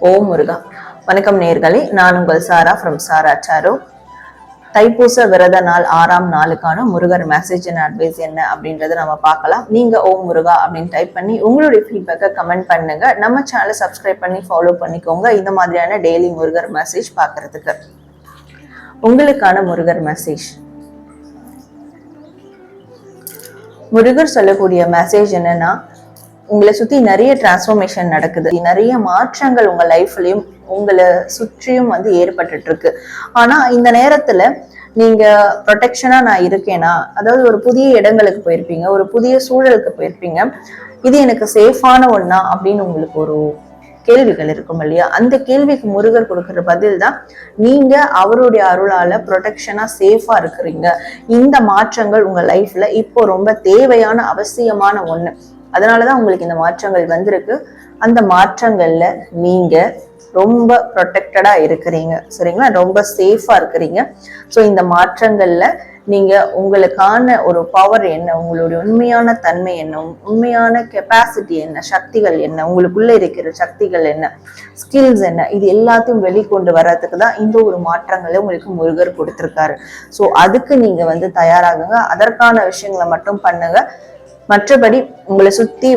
ஓம் முருகா. வணக்கம் நேர்களே, நான் உங்கள் சாரா ஃப்ரம் சாரா சாரோ. தைப்பூச விரத நாள் 6ஆம் நாளுக்கான முருகர் மெசேஜ் அண்ட் அட்வைஸ் என்ன அப்படின்றத நம்ம பார்க்கலாம். நீங்க ஓம் முருகா அப்படின்னு டைப் பண்ணி உங்களுடைய ஃபீட்பேக்கை கமெண்ட் பண்ணுங்க. நம்ம சேனலை சப்ஸ்கிரைப் பண்ணி ஃபாலோ பண்ணிக்கோங்க இந்த மாதிரியான டெய்லி முருகர் மெசேஜ் பார்க்கறதுக்கு. உங்களுக்கான முருகர் மெசேஜ். முருகர் சொல்லக்கூடிய மெசேஜ் என்னன்னா, உங்களை சுத்தி நிறைய டிரான்ஸ்ஃபர்மேஷன் நடக்குது, நிறைய மாற்றங்கள் உங்க லைஃப்லயும் உங்களை சுற்றியும் ஏற்பட்டுட்டு இருக்கு. ஆனா இந்த நேரத்துல நீங்க ப்ரொடெக்ஷனா நான் இருக்கேனா, அதாவது ஒரு புதிய இடங்களுக்கு போயிருப்பீங்க, ஒரு புதிய சூழலுக்கு போயிருப்பீங்க, இது எனக்கு சேஃபான ஒண்ணா அப்படின்னு உங்களுக்கு ஒரு கேள்விகள் இருக்கும் இல்லையா? அந்த கேள்விக்கு முருகர் கொடுக்கிற பதில் தான், நீங்க அவருடைய அருளால ப்ரொடெக்ஷனா சேஃபா இருக்கிறீங்க. இந்த மாற்றங்கள் உங்க லைஃப்ல இப்போ ரொம்ப தேவையான அவசியமான ஒண்ணு. அதனாலதான் உங்களுக்கு இந்த மாற்றங்கள் வந்திருக்கு. அந்த மாற்றங்கள்ல நீங்க ரொம்ப ப்ரொடெக்டடா இருக்கிறீங்க, சரிங்களா? ரொம்ப சேஃபா இருக்கிறீங்க. ஸோ இந்த மாற்றங்கள்ல நீங்க உங்களுக்கான ஒரு பவர் என்ன, உங்களுடைய உண்மையான தன்மை என்ன, உண்மையான கெப்பாசிட்டி என்ன, சக்திகள் என்ன, உங்களுக்குள்ள இருக்கிற சக்திகள் என்ன, ஸ்கில்ஸ் என்ன, இது எல்லாத்தையும் வெளிக்கொண்டு வர்றதுக்கு தான் இந்த ஒரு மாற்றங்களை உங்களுக்கு முருகர் கொடுத்திருக்காரு. ஸோ அதுக்கு நீங்க தயாராகுங்க. அதற்கான விஷயங்களை மட்டும் பண்ணுங்க. மற்றபடி உங்களை சுத்தி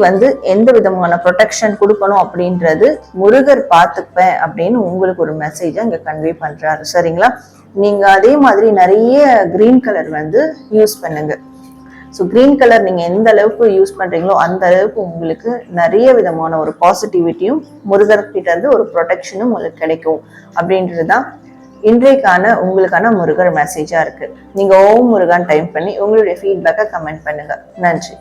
எந்த விதமான ப்ரொடெக்ஷன் கொடுக்கணும் அப்படின்றது முருகர் பார்த்துப்பேன் அப்படின்னு உங்களுக்கு ஒரு மெசேஜை இங்க கன்வே பண்றாரு, சரிங்களா? நீங்க அதே மாதிரி நிறைய கிரீன் கலர் யூஸ் பண்ணுங்க. ஸோ கிரீன் கலர் நீங்க எந்த அளவுக்கு யூஸ் பண்றீங்களோ அந்த அளவுக்கு உங்களுக்கு நிறைய விதமான ஒரு பாசிட்டிவிட்டியும் முருகர் கிட்ட இருந்து ஒரு ப்ரொடெக்ஷனும் உங்களுக்கு கிடைக்கும் அப்படின்றதுதான் இன்றைக்கான உங்களுக்கான முருகர் மெசேஜா இருக்கு. நீங்க ஓம் முருகான் டைம் பண்ணி உங்களுடைய ஃபீட்பேக்கை கமெண்ட் பண்ணுங்க. நன்றி.